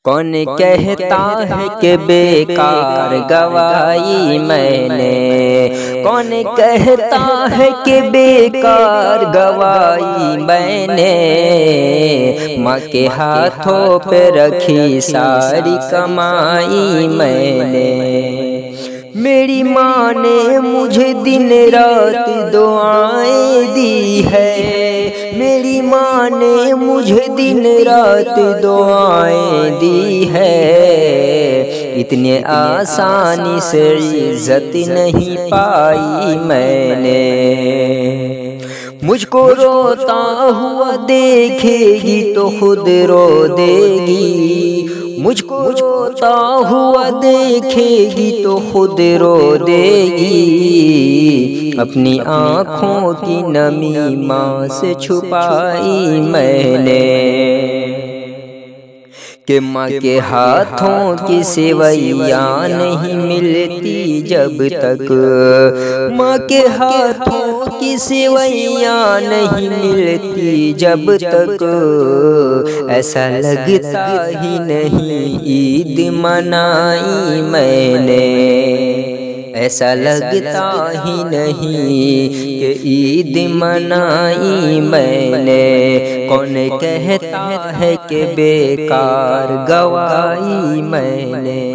کون کہتا ہے کہ بیکار گوائی میں نے، کون کہتا ہے کہ بیکار گوائی میں نے، ماں کے ہاتھوں پہ رکھی ساری کمائی میں نے۔ میری ماں نے مجھے دن رات دعائیں دی ہے، میری ماں نے مجھے دن رات دعائیں دی ہے، اتنے آسانی سے عزت نہیں پائی میں نے۔ مجھ کو روتا ہوا دیکھے گی تو خود رو دے گی، مجھ کو روتا ہوا دیکھے گی تو خود رو دے گی، اپنی آنکھوں کی نمی ماں سے چھپائی میں نے۔ کہ ماں کے ہاتھوں کی سویاں نہیں ملتی جب تک، ماں کے ہاتھوں کی سویاں نہیں ملتی جب تک، ایسا لگتا ہی نہیں عید منائی میں نے، ایسا لگتا ہی نہیں کہ عید منائی میں نے۔ کون کہتا ہے کہ بیکار گوائی میں نے۔